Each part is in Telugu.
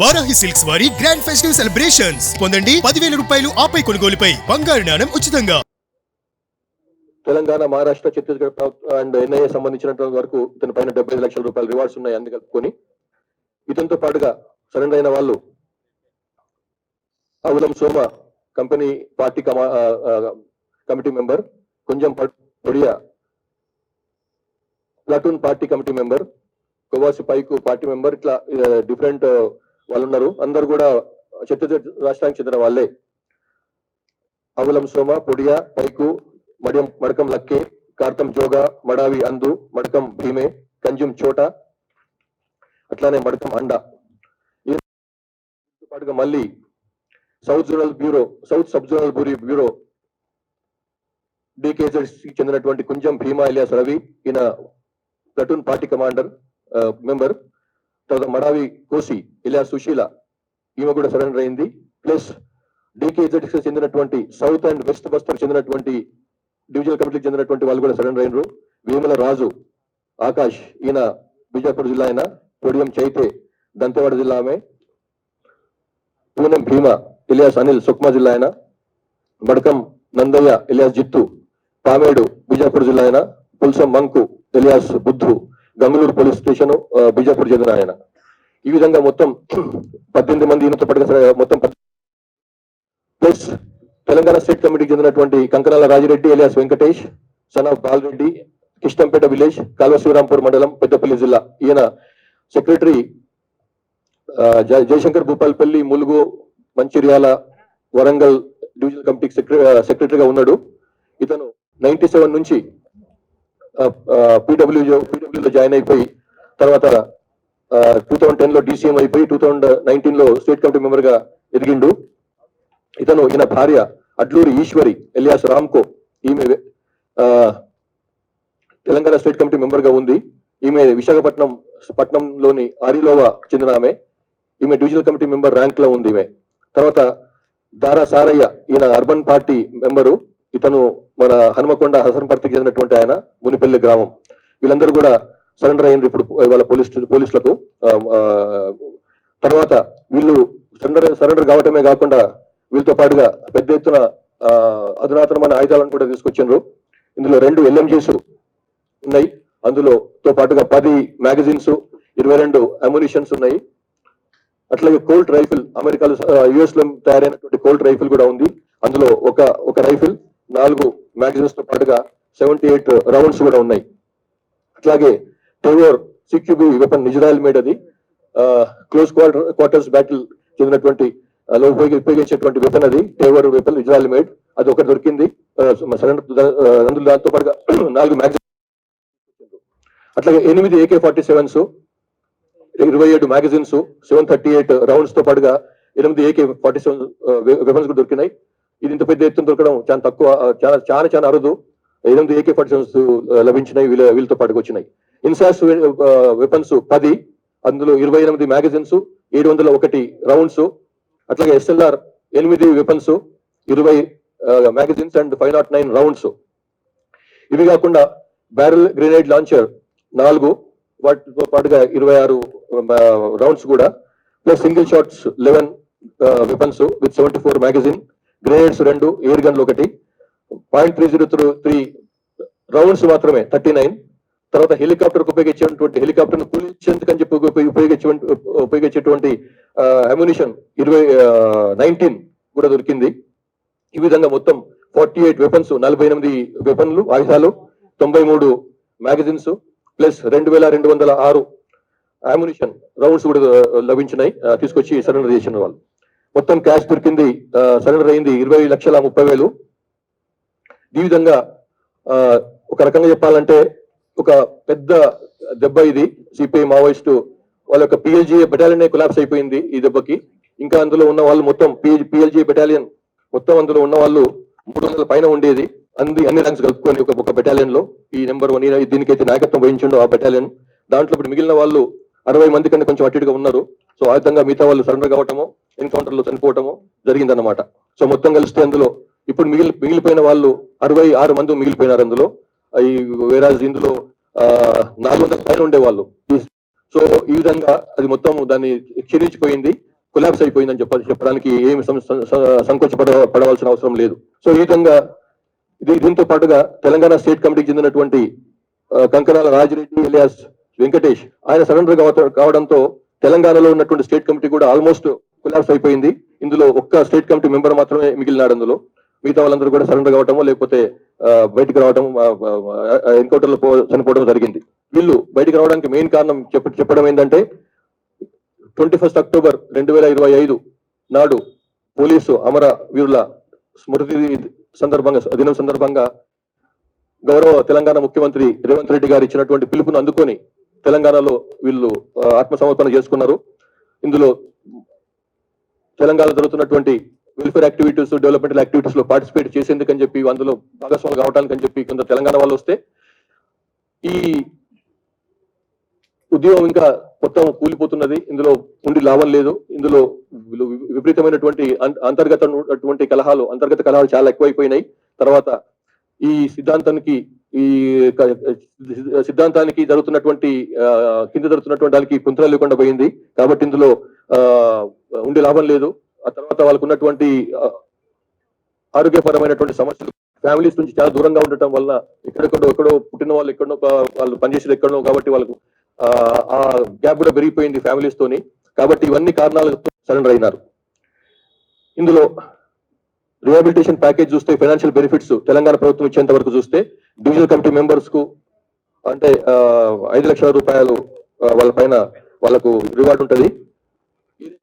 వారాహి సిల్క్స్ వారి గ్రాండ్ ఫెస్టివ్ సెలబ్రేషన్స్ పొందండి 10,000 రూపాయలు ఆపై కొనుగోలుపై బంగారు నాణెం ఉచితంగా. తెలంగాణ, మహారాష్ట్ర, ఛత్తీస్గఢ్ అండ్ ఎన్ఐఏ సంబంధించినంత వరకు ఇతని పైన 75 లక్షల రూపాయల రివార్డ్స్ ఉన్నాయి. అన్ని కలుపుకొని ఇతనితో పాటుగా సరెండర్ అయిన వాళ్ళు Avulam Soma company party committee member, కొంచెం పొడియా platoon party committee member, Kovasi Paiku party member, ఇట్లా డిఫరెంట్ వాళ్ళు ఉన్నారు. అందరు కూడా ఛత్తీస్గఢ్ రాష్ట్రానికి చెందిన వాళ్ళే. అవులం సోమ, పొడియా, పైకు, మడకం లక్కే, కార్తం జోగా, మడావి అందు, మడకం భీమే, కంజుం చోట, అట్లానే మడకం అండా. పాటుగా మళ్ళీ సౌత్ సబ్ జోనల్ బ్యూరో డికేజెడ్ చెందినటువంటి కుంజం భీమా ఇలియాస్ రవి, ఈయన ప్లటూన్ పార్టీ కమాండర్ మెంబర్. తర్వాత మడావి కోసి ఇలియాస్ సుశీల, ఈమె కూడా సరెండర్ అయింది. ప్లస్ డికేజెడ్ చెందినటువంటి సౌత్ అండ్ వెస్ట్ బస్తర్ చెందినటువంటి డివిజనల్ కమిటీకి చెందినటువంటి వాళ్ళు కూడా సరెండర్ అయినరు. వేముల రాజు ఆకాష్, ఈయన బిజాపూర్ జిల్లా, ఆయన పొడియం చైతే దంతేవాడ జిల్లా, ఆమె పూనం భీమా ఇలియాస్ అనిల్ సుక్మా జిల్లా, ఆయన మడకం నందయ్య ఇలియాస్ జిత్తు పామేడు బిజాపూర్ జిల్లా, ఆయన పుల్సం మంకు ఇలియాస్ బుద్ధు గంగులూరు పోలీస్ స్టేషన్ బిజాపూర్ చెందిన ఆయన. ఈ విధంగా మొత్తం 18 మంది ఈయనతో పాటుగా మొత్తం. ప్లస్ తెలంగాణ స్టేట్ కమిటీకి చెందినటువంటి Kankanala Rajireddy alias Venkatesh, son of Balareddy, Kishtampet village, Kalva Srirampur మండలం, పెద్దపల్లి జిల్లా. ఈయన సెక్రటరీ జయశంకర్ భూపాల్పల్లి, ములుగు, మంచిర్యాల, వరంగల్ డివిజనల్ కమిటీకి సెక్రటరీగా ఉన్నాడు. ఇతను 97 నుంచి పీడబ్ల్యూలో జాయిన్ అయిపోయి తర్వాత 2010లో DCM అయిపోయి 2019లో స్టేట్ కమిటీ మెంబర్ గా ఎదిగిండు. ఈయన భార్య అడ్లూరి ఈశ్వరి ఎలియాస్ రామ్కో, ఈమె తెలంగాణ స్టేట్ కమిటీ మెంబర్ గా ఉంది. ఈమె విశాఖపట్నంలోని ఆరిలోవా చెందిన ఆమె. ఈమె డివిజనల్ కమిటీ మెంబర్ ర్యాంక్ లో ఉంది ఈమె. తర్వాత దారా సారయ్య, ఈయన అర్బన్ పార్టీ మెంబరు. ఇతను మన హనుమకొండ హసన్పర్తికి చెందినటువంటి ఆయన, మునిపల్లి గ్రామం. వీళ్ళందరూ కూడా సరెండర్ అయ్యింది ఇప్పుడు వాళ్ళ పోలీసులకు. తర్వాత వీళ్ళు సరెండర్ కావటమే కాకుండా వీళ్ళతో పాటుగా పెద్ద ఎత్తున అధునాతనమైన ఆయుధాలను కూడా తీసుకొచ్చిండ్రు. ఇందులో 2 LMGs ఉన్నాయి. అందులోతో పాటుగా 10 మ్యాగజైన్స్, 22 అమ్యునిషన్స్ ఉన్నాయి. అట్లాగే కోల్ట్ రైఫిల్, అమెరికాలో US లో తయారైనటువంటి కోల్ట్ రైఫిల్ కూడా ఉంది. అందులో ఒక రైఫిల్, 4 మ్యాగజైన్స్ తో పాటుగా 78 రౌండ్స్ కూడా ఉన్నాయి. అట్లాగే Tavor CQB weapon, Israel made, అది క్లోజ్ క్వార్టర్స్ బ్యాటిల్ చెందినటువంటి ఉపయోగించేటువంటి వెపన్, అది టేవర్ వెపన్, ఇజ్రాయెల్ మేడ్. అది ఒకటి దొరికింది అందులో. దాంతో పాటుగా 4 మ్యాగజైన్స్. అట్లాగే 8 AK-47s, 27 మ్యాగజైన్స్, 738 రౌండ్స్ తో పాటుగా 8 AK-47 వెపన్స్ కూడా దొరికినాయి. ఇది ఇంత పెద్ద ఎత్తున దొరకడం చాలా తక్కువ, చాలా అరుదు. 8 AK-47s లభించినాయి, వీళ్ళతో పాటుగా వచ్చినాయి. ఇన్సాస్ వెపన్స్ 10, అందులో 28 మ్యాగజైన్స్, 701 రౌండ్స్. అట్లాగే SLR 8 weapons, 20 magazines and 509 rounds. ఇవి కాకుండా బ్యారెల్ గ్రెనేడ్ లాంచర్ 4, వాటితో పాటుగా 26 రౌండ్స్ కూడా. Plus single shots 11 weapons with 74 magazine, grenades 2, air గన్లు 1, .303 రౌండ్స్ మాత్రమే 39. తర్వాత హెలికాప్టర్ ఉపయోగించేటువంటి హెలికాప్టర్ ను కూల్చేందుకు అని చెప్పి ఉపయోగించేటువంటి అమ్యునిషన్ 19 కూడా దొరికింది. ఈ విధంగా మొత్తం 48 వెపన్స్, 48 వెపన్లు, ఆయుధాలు, 93 మ్యాగజైన్స్, ప్లస్ 2206 అమ్యునిషన్ రౌండ్స్ కూడా లభించినాయి. తీసుకొచ్చి సరెండర్ చేసిన వాళ్ళు. మొత్తం క్యాష్ దొరికింది, సరెండర్ అయింది 20,30,000. ఈ విధంగా ఒక రకంగా చెప్పాలంటే ఒక పెద్ద దెబ్బ ఇది. సిపిఐ మావోయిస్టు వాళ్ళ యొక్క PLGA బెటాలియన్ కొలాప్స్ అయిపోయింది ఈ దెబ్బకి. ఇంకా అందులో ఉన్న వాళ్ళు మొత్తం PLGA బెటాలియన్ మొత్తం అందులో ఉన్న వాళ్ళు 300 పైన ఉండేది. అన్ని ర్యాంక్స్ కలుపుకొని ఒక బెటాలియన్ లో ఈ నెంబర్ 1 దీనికైతే నాయకత్వం వహించిండు ఆ బెటాలియన్. దాంట్లో ఇప్పుడు మిగిలిన వాళ్ళు 60 మంది కన్నా కొంచెం అటుగా ఉన్నారు. సో ఆ విధంగా మిగతా వాళ్ళు సరెండర్ కావటము, ఎన్కౌంటర్ లో చనిపోవటము జరిగిందన్నమాట. సో మొత్తం కలిస్తే అందులో ఇప్పుడు మిగిలిపోయిన వాళ్ళు 66 మంది మిగిలిపోయినారు అందులో. వేరాజ్ ఇందులో 400 పైన ఉండేవాళ్ళు. సో ఈ విధంగా అది మొత్తం దాన్ని క్షీణించిపోయింది, కొలాప్స్ అయిపోయిందని చెప్పడానికి ఏమి పడవలసిన అవసరం లేదు. సో ఈ విధంగా దీంతో పాటుగా తెలంగాణ స్టేట్ కమిటీకి చెందినటువంటి కంకణాల రాజిరెడ్డి ఎలియాస్ వెంకటేష్ ఆయన సరెండర్ కావడంతో తెలంగాణలో ఉన్నటువంటి స్టేట్ కమిటీ కూడా ఆల్మోస్ట్ కొలాప్స్ అయిపోయింది. ఇందులో ఒక్క స్టేట్ కమిటీ మెంబర్ మాత్రమే మిగిలినాడు. అందులో మిగతా వాళ్ళందరూ కూడా సరెండర్ కావటమో లేకపోతే బయటికి రావడం, ఎన్కౌంటర్ లో చనిపోవడం జరిగింది. వీళ్ళు బయటికి రావడానికి మెయిన్ కారణం చెప్పడం ఏంటంటే 21 అక్టోబర్ 2025 నాడు పోలీసు అమర వీరుల స్మృతి దినం సందర్భంగా గౌరవ తెలంగాణ ముఖ్యమంత్రి రేవంత్ రెడ్డి గారు ఇచ్చినటువంటి పిలుపును అందుకొని తెలంగాణలో వీళ్ళు ఆత్మసమర్పణ చేసుకున్నారు. ఇందులో తెలంగాణలో జరుగుతున్నటువంటి వెల్ఫేర్ యాక్టివిటీస్, డెవలప్మెంటల్ యాక్టివిటీస్ లో పార్టిసిపేట్ చేసేందుకని చెప్పి, అందులో భాగస్వాములు కావడానికని చెప్పి కొంత తెలంగాణ వాళ్ళు వస్తే ఈ ఉద్యమం ఇంకా మొత్తం కూలిపోతున్నది. ఇందులో ఉండి లాభం లేదు. ఇందులో విపరీతమైనటువంటి అంతర్గత కలహాలు చాలా ఎక్కువైపోయినాయి. తర్వాత ఈ సిద్ధాంతానికి జరుగుతున్నటువంటి కింద జరుగుతున్నటువంటి దానికి పుంతలు లేకుండా పోయింది. కాబట్టి ఇందులో ఉండి లాభం లేదు. ఆ తర్వాత వాళ్ళకు ఉన్నటువంటి ఆరోగ్యపరమైనటువంటి సమస్యలు, ఫ్యామిలీస్ నుంచి చాలా దూరంగా ఉండటం వల్ల ఎక్కడో పుట్టిన వాళ్ళు ఎక్కడో వాళ్ళు పనిచేసేది ఎక్కడో, కాబట్టి వాళ్ళకు ఆ గ్యాప్ కూడా పెరిగిపోయింది ఫ్యామిలీస్ తోని. కాబట్టి ఇవన్నీ కారణాలతో సరెండర్ అయినారు. ఇందులో రిహాబిలిటేషన్ ప్యాకేజ్ చూస్తే, ఫైనాన్షియల్ బెనిఫిట్స్ తెలంగాణ ప్రభుత్వం ఇచ్చేంత వరకు చూస్తే డివిజనల్ కమిటీ మెంబర్స్ కు అంటే 5 లక్షల రూపాయలు వాళ్ళ పైన వాళ్ళకు రివార్డు ఉంటుంది.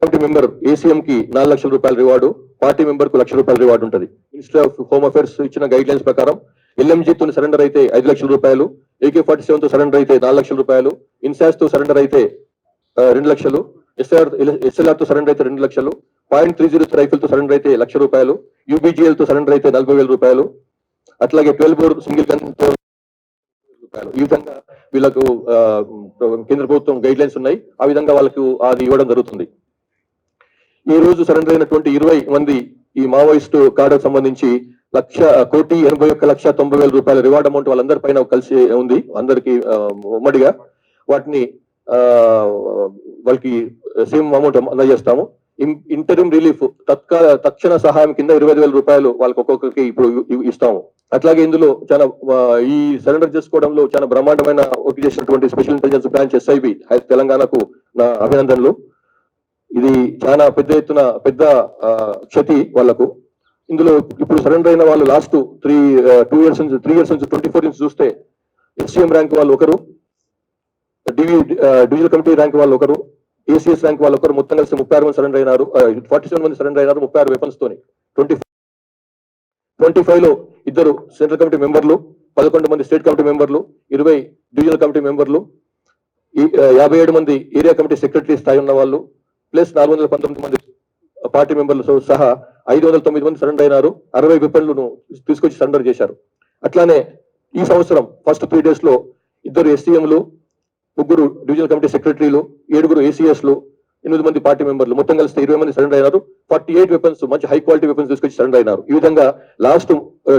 కమిటీ మెంబర్ ఏసీఎం కి 4 లక్షల రూపాయల రివార్డు, పార్టీ మెంబర్ కు 1 లక్ష రూపాయల రివార్డు ఉంటుంది. మినిస్టర్ ఆఫ్ హోమ్ అఫేర్స్ ఇచ్చిన గైడ్ లైన్స్ ప్రకారం ఎల్ఎంజీ తో సరెండర్ అయితే 5 లక్షల రూపాయలు, AK-47 తో సరెండర్ అయితే 4 లక్షల రూపాయలు, ఇన్సాస్ తో సరెండర్ అయితే 2 లక్షలు, SLR తో సరెండర్ అయితే 2 లక్షలు, .303 రైఫిల్ తో సరెండర్ అయితే 1 లక్ష రూపాయలు, UBGL తో సరెండర్ అయితే 40,000 రూపాయలు, అట్లాగే 12 బోర్ సింగిల్ గన్ తో రూపాయలు. ఈ విధంగా వీళ్ళకు కేంద్ర ప్రభుత్వం గైడ్ లైన్స్ ఉన్నాయి. ఆ విధంగా వాళ్ళకు అది ఇవ్వడం జరుగుతుంది. ఈ రోజు సరెండర్ అయినటువంటి 20 మంది ఈ మావోయిస్ట్ కార్డుకు సంబంధించి 1,81,90,000 రూపాయల రివార్డ్ అమౌంట్ వాళ్ళందరి పైన కలిసి ఉంది, అందరికి ఉమ్మడిగా. వాటిని వాళ్ళకి సేమ్ అమౌంట్ అందజేస్తాము. ఇంటరిం రిలీఫ్ తక్షణ సహాయం కింద 25,000 రూపాయలు వాళ్ళకి ఒక్కొక్కరికి ఇప్పుడు ఇస్తాము. అట్లాగే ఇందులో చాలా ఈ సరెండర్ చేసుకోవడంలో చాలా బ్రహ్మాండమైన వర్క్ చేసినటువంటి స్పెషల్ ఇంటెలిజెన్స్ బ్రాంచ్ SIB తెలంగాణకు నా అభినందనలు. ఇది చాలా పెద్ద క్షతి వాళ్లకు. ఇందులో ఇప్పుడు సరెండర్ అయిన వాళ్ళు లాస్ట్ 3 ఇయర్స్ నుంచి 24 నుంచి చూస్తే SCM ర్యాంక్ వాళ్ళు ఒకరు, డివిజనల్ కమిటీ ర్యాంక్ వాళ్ళు ఒకరు, ACS ర్యాంక్ వాళ్ళు ఒకరు, మొత్తం కలిసి 36 మంది సరెండర్ అయినారు. 47 మంది సరెండర్ అయినారు 36 వెపన్స్ తోని. 25 లో 2 సెంట్రల్ కమిటీ మెంబర్లు, 11 మంది స్టేట్ కమిటీ మెంబర్లు, 20 డివిజనల్ కమిటీ మెంబర్లు, 57 మంది ఏరియా కమిటీ సెక్రటరీ స్థాయి ఉన్న వాళ్ళు, ప్లస్ 419 మంది పార్టీ మెంబర్లు సహా 509 మంది సరెండర్ అయినారు. 60 వెపన్లను తీసుకొచ్చి సరెండర్ చేశారు. అట్లానే ఈ సంవత్సరం ఫస్ట్ 3 days లో 2 SCMలు, 3 డివిజనల్ కమిటీ సెక్రటరీలు, 7 ACSలు, 8 మంది పార్టీ మెంబర్లు, మొత్తం కలిసి 20 మంది సరెండర్ అయినారు. 48 వెపన్స్, మంచి హై క్వాలిటీ వెపన్స్ తీసుకొచ్చి సరెండర్ అయినారు. ఈ విధంగా లాస్ట్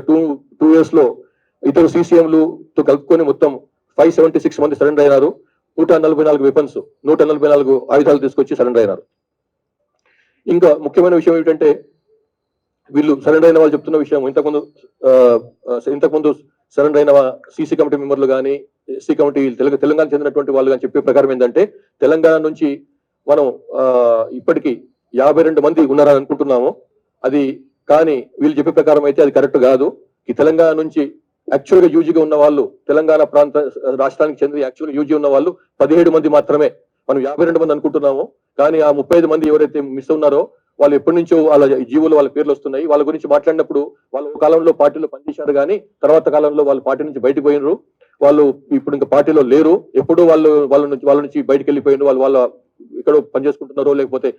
2 years లో 2 CCMలు తో కలుపుకొని మొత్తం 576 మంది సరెండర్ అయినారు. 144 వెపన్స్, 144 ఆయుధాలు తీసుకొచ్చి సరెండర్ అయినారు. ఇంకా ముఖ్యమైన విషయం ఏమిటంటే, వీళ్ళు సరెండర్ అయిన వాళ్ళు చెప్తున్న విషయం, ఇంతకుముందు సరెండర్ అయిన CC కమిటీ మెంబర్లు కానీ, SC కమిటీ తెలంగాణ చెందినటువంటి వాళ్ళు కానీ చెప్పే ప్రకారం ఏంటంటే, తెలంగాణ నుంచి మనం ఇప్పటికీ 52 మంది ఉన్నారని అనుకుంటున్నాము. అది కానీ వీళ్ళు చెప్పే ప్రకారం అయితే అది కరెక్ట్ కాదు. ఈ తెలంగాణ నుంచి యాక్చువల్ గా యూజీగా ఉన్న వాళ్ళు, తెలంగాణ రాష్ట్రానికి చెందిన యాక్చువల్ యూజీ ఉన్న వాళ్ళు 17 మంది మాత్రమే. మనం 52 మంది అనుకుంటున్నాము. కానీ ఆ 35 మంది ఎవరైతే మిస్ ఉన్నారో వాళ్ళు ఎప్పటి నుంచో వాళ్ళ జీవోలు వాళ్ళ పేర్లు వస్తున్నాయి. వాళ్ళ గురించి మాట్లాడినప్పుడు వాళ్ళు ఒక కాలంలో పార్టీలో పనిచేశారు, కానీ తర్వాత కాలంలో వాళ్ళు పార్టీ నుంచి బయటకు పోయినరు. వాళ్ళు ఇప్పుడు ఇంకా పార్టీలో లేరు. ఎప్పుడు వాళ్ళ నుంచి బయటకు వెళ్ళిపోయిన వాళ్ళ ఎక్కడో పనిచేసుకుంటున్నారో, లేకపోతే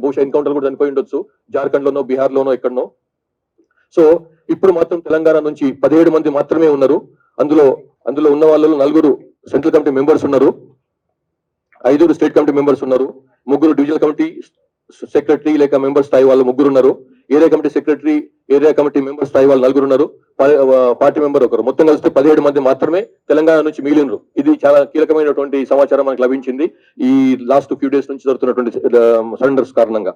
బహుశా ఎన్కౌంటర్ కూడా చనిపోయి ఉండొచ్చు, జార్ఖండ్ లోనో బీహార్ లోనో ఎక్కడనో. సో ఇప్పుడు మాత్రం తెలంగాణ నుంచి 17 మంది మాత్రమే ఉన్నారు. అందులో ఉన్న వాళ్ళలో 4 సెంట్రల్ కమిటీ మెంబర్స్ ఉన్నారు, 5 స్టేట్ కమిటీ మెంబర్స్ ఉన్నారు, 3 డివిజనల్ కమిటీ సెక్రటరీ లేక మెంబర్ స్థాయి వాళ్ళు 3 ఉన్నారు, area committee secretary, area committee member స్థాయి వాళ్ళు 4 ఉన్నారు, పార్టీ మెంబర్ ఒకరు, మొత్తం కలిస్తే 17 మంది మాత్రమే తెలంగాణ నుంచి మిగిలినరు. ఇది చాలా కీలకమైనటువంటి సమాచారం మనకు లభించింది ఈ లాస్ట్ ఫ్యూ డేస్ నుంచి జరుగుతున్నటువంటి సరెండర్స్ కారణంగా.